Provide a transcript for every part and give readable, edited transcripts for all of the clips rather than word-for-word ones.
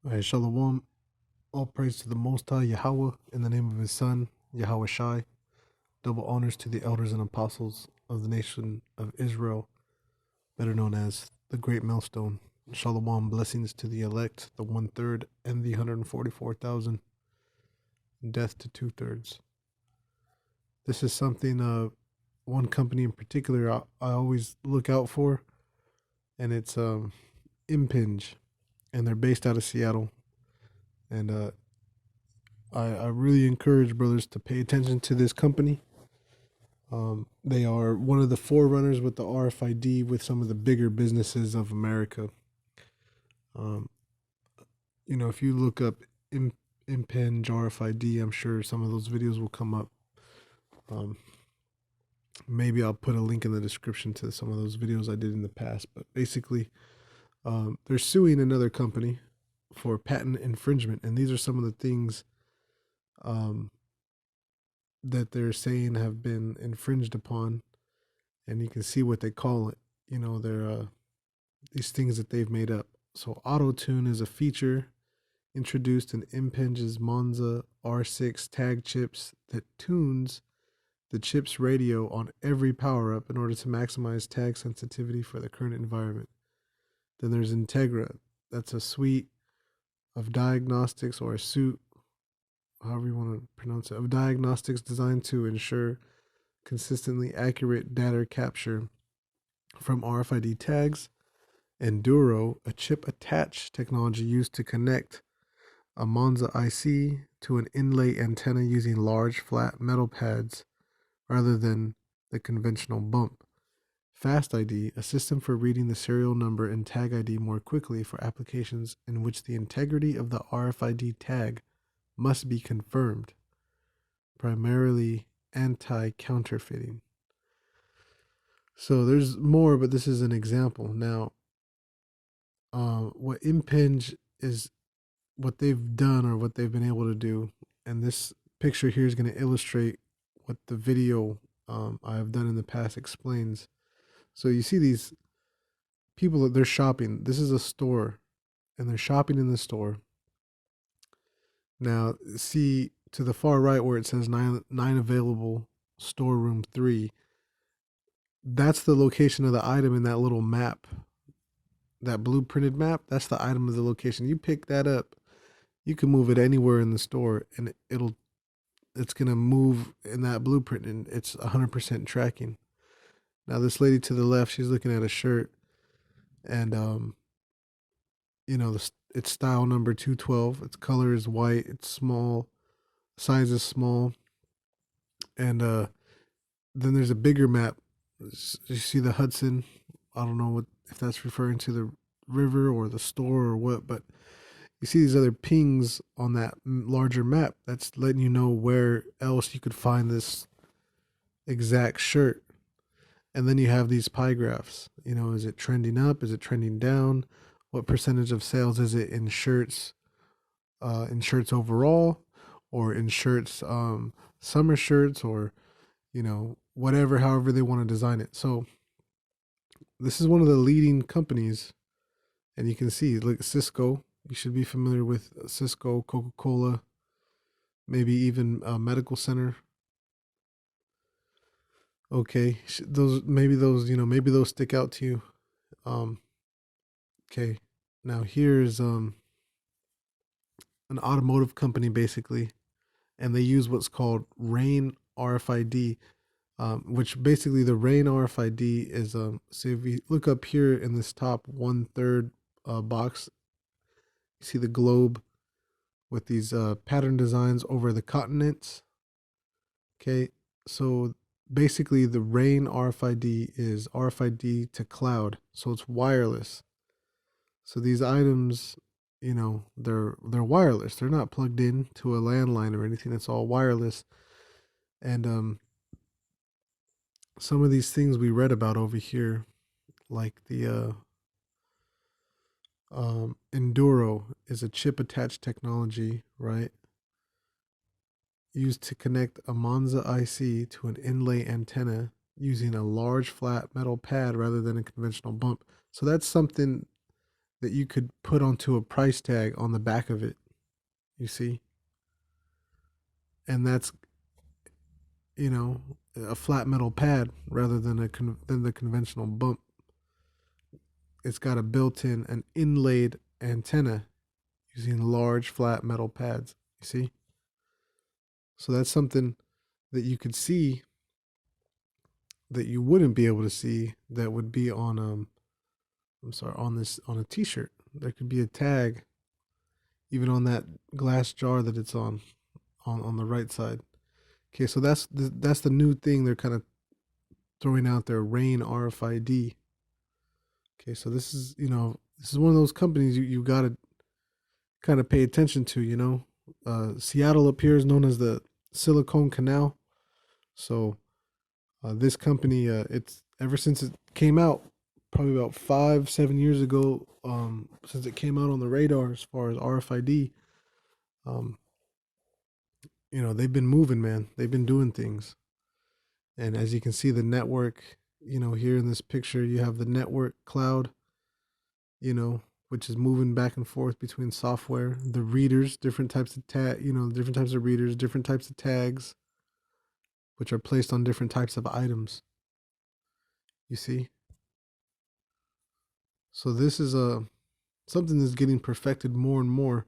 All right, Shalom. All praise to the Most High Yahweh in the name of His Son, Yahweh Shai. Double honors to the elders and apostles of the nation of Israel, better known as the Great Millstone. Shalom, blessings to the elect, the 1/3 and the 144,000, death to 2/3. This is something, one company in particular I always look out for, and it's Impinj, and they're based out of Seattle. And I really encourage brothers to pay attention to this company. They are one of the forerunners with the RFID with some of the bigger businesses of America. Um, if you look up Impinj RFID, I'm sure some of those videos will come up. Maybe I'll put a link in the description to some of those videos I did in the past. But basically, they're suing another company for patent infringement, and these are some of the things that they're saying have been infringed upon, and you can see what they call it. They're these things that they've made up. So auto tune is a feature introduced in Impinj's Monza R6 tag chips that tunes the chip's radio on every power up in order to maximize tag sensitivity for the current environment. Then there's Integra. That's a suite of diagnostics, or a suite, however you want to pronounce it, of diagnostics designed to ensure consistently accurate data capture from RFID tags. Enduro, a chip attach technology used to connect a Monza IC to an inlay antenna using large flat metal pads rather than the conventional bump. Fast ID, a system for reading the serial number and tag ID more quickly for applications in which the integrity of the RFID tag must be confirmed, primarily anti-counterfeiting. So there's more, but this is an example. Now, what Impinj is, what they've done or what they've been able to do, and this picture here is going to illustrate what the video I have done in the past explains. So you see these people that they're shopping. This is a store, and they're shopping in the store. Now, see to the far right where it says nine available, storeroom 3. That's the location of the item in that little map, that blueprinted map. That's the item of the location. You pick that up, you can move it anywhere in the store, and it's gonna move in that blueprint, and it's 100% tracking. Now, this lady to the left, she's looking at a shirt, and it's style number 212. Its color is white. It's small, size is small, and then there's a bigger map. You see the Hudson. I don't know if that's referring to the river or the store or what, but you see these other pings on that larger map. That's letting you know where else you could find this exact shirt. And then you have these pie graphs. Is it trending up? Is it trending down? What percentage of sales is it in shirts overall, or in shirts, summer shirts, or whatever, however they want to design it. So this is one of the leading companies, and you can see, like Cisco. You should be familiar with Cisco, Coca-Cola, maybe even a medical center. Okay, maybe those stick out to you. Okay, now here's an automotive company basically, and they use what's called RAIN RFID, which basically the RAIN RFID is, so if you look up here in this top 1/3 box, you see the globe with these pattern designs over the continents. Okay, so basically the RAIN RFID is RFID to cloud, so it's wireless. So these items, they're wireless. They're not plugged in to a landline or anything. It's all wireless. And some of these things we read about over here, like the Enduro, is a chip attached technology, right? Used to connect a Monza IC to an inlay antenna using a large flat metal pad rather than a conventional bump. So that's something that you could put onto a price tag on the back of it. You see, and that's, you know, a flat metal pad rather than than the conventional bump. It's got a built-in an inlaid antenna using large flat metal pads. You see, so that's something that you could see that you wouldn't be able to see that would be on I'm sorry, on this on a t-shirt. There could be a tag even on that glass jar that it's on the right side. Okay, so that's the new thing they're kind of throwing out there, Rain RFID. Okay, so this is, this is one of those companies you got to kind of pay attention to, Seattle up here is known as the Silicon Canal. So this company, it's ever since it came out, probably about 5-7 years ago, since it came out on the radar as far as RFID, um, they've been moving, man. They've been doing things. And as you can see, the network, here in this picture, you have the network cloud, which is moving back and forth between software, the readers, different types of different types of readers, different types of tags, which are placed on different types of items. You see? So this is something that's getting perfected more and more.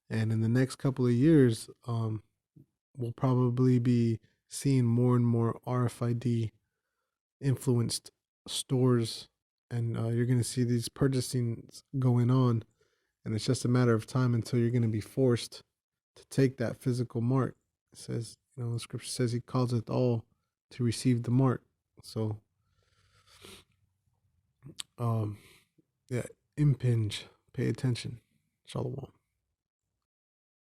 And in the next couple of years, we'll probably be seeing more and more RFID influenced stores, and you're going to see these purchasing going on, and it's just a matter of time until you're going to be forced to take that physical mark. It says, the scripture says he calls it all to receive the mark. So yeah, impinj, pay attention. Shalom.